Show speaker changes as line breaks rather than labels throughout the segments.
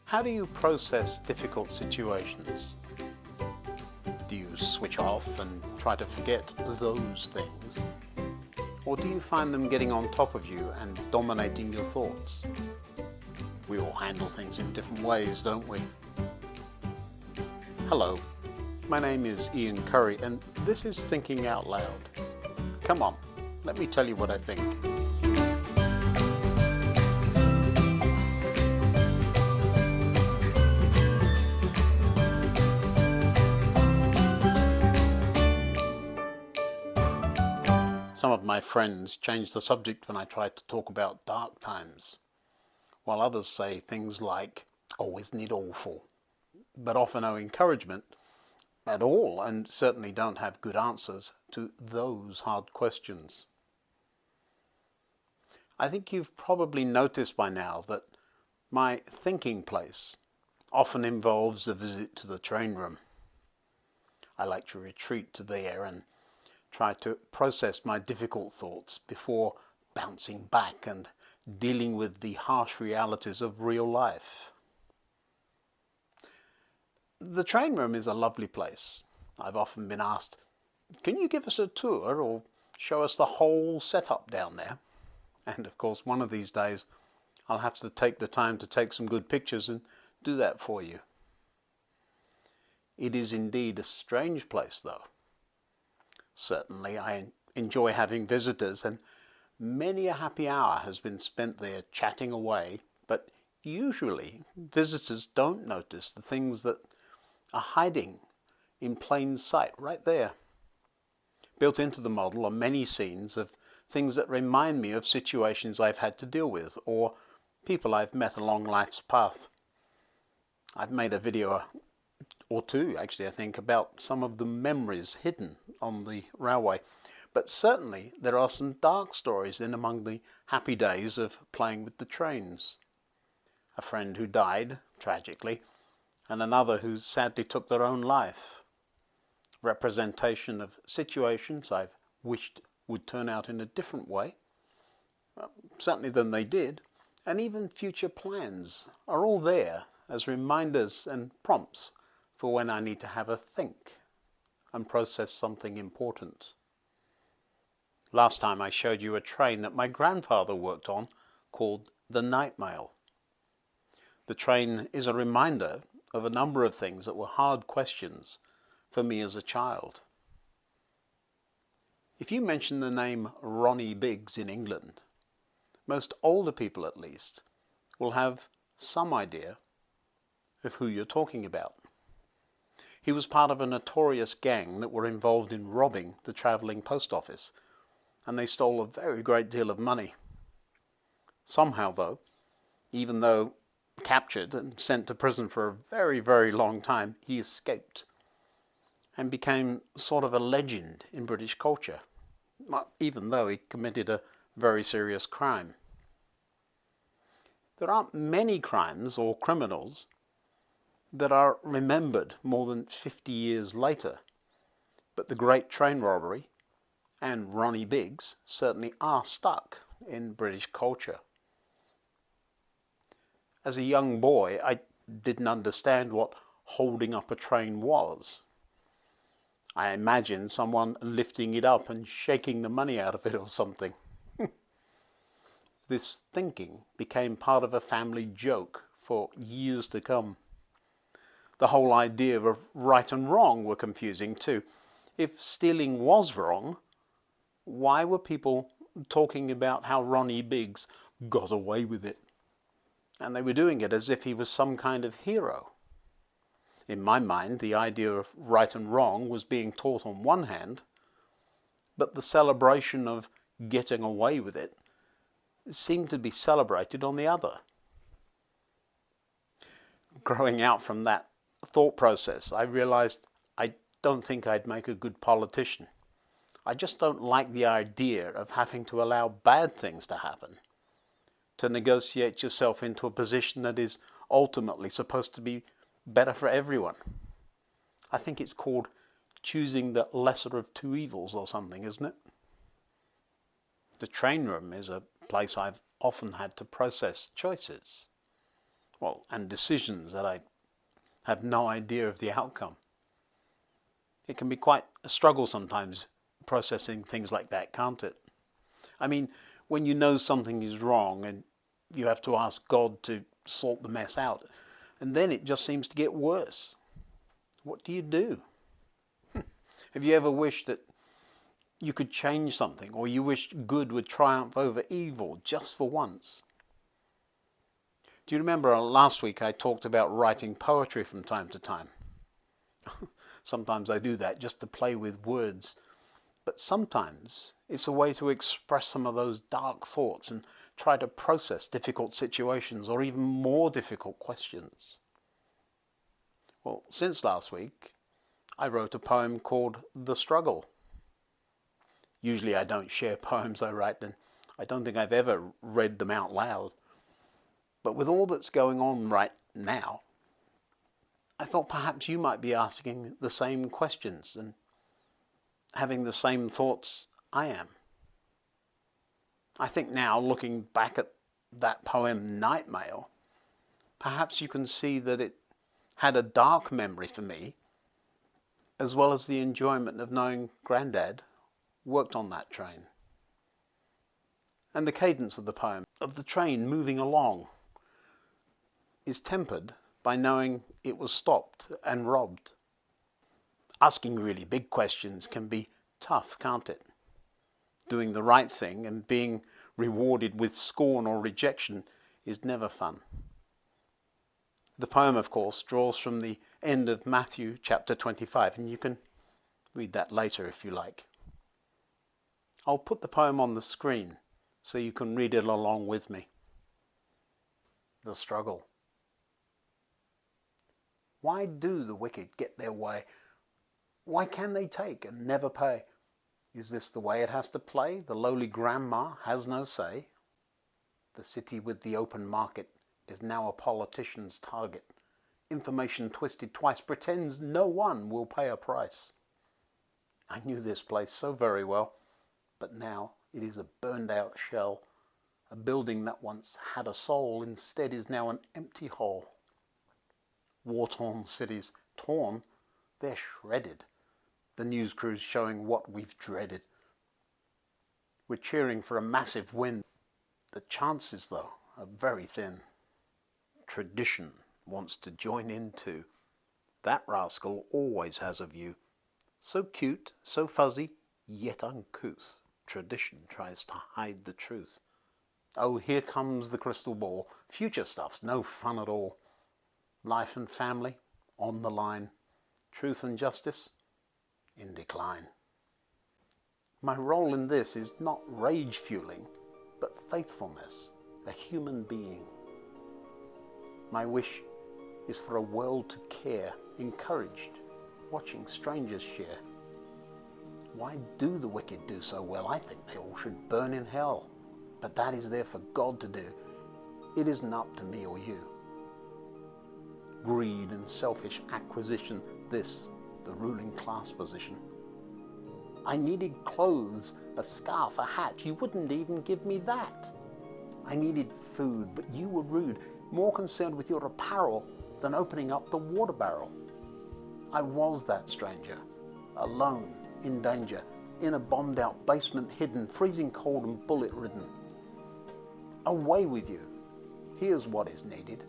How do you process difficult situations? Do you switch off and try to forget those things? Or do you find them getting on top of you and dominating your thoughts? We all handle things in different ways, don't we? Hello, my name is Ian Currey and this is Thinking Out Loud. Come on, let me tell you what I think. Some of my friends change the subject when I try to talk about dark times, while others say things like, "Oh, isn't it awful?" but offer no encouragement at all and certainly don't have good answers to those hard questions. I think you've probably noticed by now that my thinking place often involves a visit to the train room. I like to retreat to there and try to process my difficult thoughts before bouncing back and dealing with the harsh realities of real life. The train room is a lovely place. I've often been asked, "Can you give us a tour or show us the whole setup down there?" And of course, one of these days, I'll have to take the time to take some good pictures and do that for you. It is indeed a strange place, though. Certainly, I enjoy having visitors, and many a happy hour has been spent there chatting away, but usually visitors don't notice the things that are hiding in plain sight right there. Built into the model are many scenes of things that remind me of situations I've had to deal with or people I've met along life's path. I've made a video or two, actually, I think, about some of the memories hidden on the railway. But certainly there are some dark stories in among the happy days of playing with the trains. A friend who died, tragically, and another who sadly took their own life. Representation of situations I've wished would turn out in a different way, certainly than they did, and even future plans are all there as reminders and prompts for when I need to have a think and process something important. Last time I showed you a train that my grandfather worked on called the Night Mail. The train is a reminder of a number of things that were hard questions for me as a child. If you mention the name Ronnie Biggs in England, most older people at least will have some idea of who you're talking about. He was part of a notorious gang that were involved in robbing the travelling post office, and they stole a very great deal of money. Somehow, though, even though captured and sent to prison for a very, very long time, he escaped and became sort of a legend in British culture, even though he committed a very serious crime. There aren't many crimes or criminals that are remembered more than 50 years later, but the Great Train Robbery and Ronnie Biggs certainly are stuck in British culture. As a young boy, I didn't understand what holding up a train was. I imagined someone lifting it up and shaking the money out of it or something. This thinking became part of a family joke for years to come. The whole idea of right and wrong were confusing too. If stealing was wrong, why were people talking about how Ronnie Biggs got away with it? And they were doing it as if he was some kind of hero. In my mind, the idea of right and wrong was being taught on one hand, but the celebration of getting away with it seemed to be celebrated on the other. Growing out from that thought process, I realized I don't think I'd make a good politician. I just don't like the idea of having to allow bad things to happen, to negotiate yourself into a position that is ultimately supposed to be better for everyone. I think it's called choosing the lesser of two evils or something, isn't it? The train room is a place I've often had to process choices. Well, and decisions that I have no idea of the outcome. It can be quite a struggle sometimes processing things like that, can't it? I mean, when you know something is wrong and you have to ask God to sort the mess out, and then it just seems to get worse. What do you do? Have you ever wished that you could change something, or you wished good would triumph over evil just for once? Do you remember last week I talked about writing poetry from time to time? Sometimes I do that just to play with words, but sometimes it's a way to express some of those dark thoughts and try to process difficult situations or even more difficult questions. Well, since last week, I wrote a poem called The Struggle. Usually I don't share poems I write, and I don't think I've ever read them out loud. But with all that's going on right now, I thought perhaps you might be asking the same questions and having the same thoughts I am. I think now, looking back at that poem, Night Mail, perhaps you can see that it had a dark memory for me, as well as the enjoyment of knowing Grandad worked on that train. And the cadence of the poem, of the train moving along, is tempered by knowing it was stopped and robbed. Asking really big questions can be tough, can't it? Doing the right thing and being rewarded with scorn or rejection is never fun. The poem, of course, draws from the end of Matthew chapter 25, and you can read that later if you like. I'll put the poem on the screen so you can read it along with me. The Struggle. Why do the wicked get their way? Why can they take and never pay? Is this the way it has to play? The lowly grandma has no say. The city with the open market is now a politician's target. Information twisted twice pretends no one will pay a price. I knew this place so very well, but now it is a burned out shell. A building that once had a soul instead is now an empty hole. War-torn cities, torn, they're shredded. The news crew's showing what we've dreaded. We're cheering for a massive win. The chances, though, are very thin. Tradition wants to join in too. That rascal always has a view. So cute, so fuzzy, yet uncouth. Tradition tries to hide the truth. Oh, here comes the crystal ball. Future stuff's no fun at all. Life and family, on the line. Truth and justice, in decline. My role in this is not rage fueling, but faithfulness, a human being. My wish is for a world to care, encouraged, watching strangers share. Why do the wicked do so well? I think they all should burn in hell, but that is there for God to do. It isn't up to me or you. Greed and selfish acquisition, this, the ruling class position. I needed clothes, a scarf, a hat. You wouldn't even give me that. I needed food, but you were rude, more concerned with your apparel than opening up the water barrel. I was that stranger, alone, in danger, in a bombed out basement hidden, freezing cold and bullet ridden. Away with you. Here's what is needed.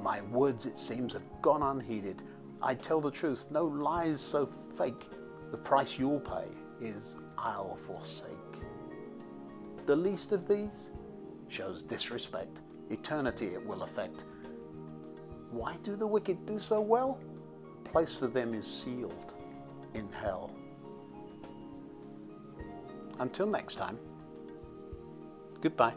My words, it seems, have gone unheeded. I tell the truth, no lies so fake. The price you'll pay is I'll forsake. The least of these shows disrespect. Eternity it will affect. Why do the wicked do so well? A place for them is sealed in hell. Until next time, goodbye.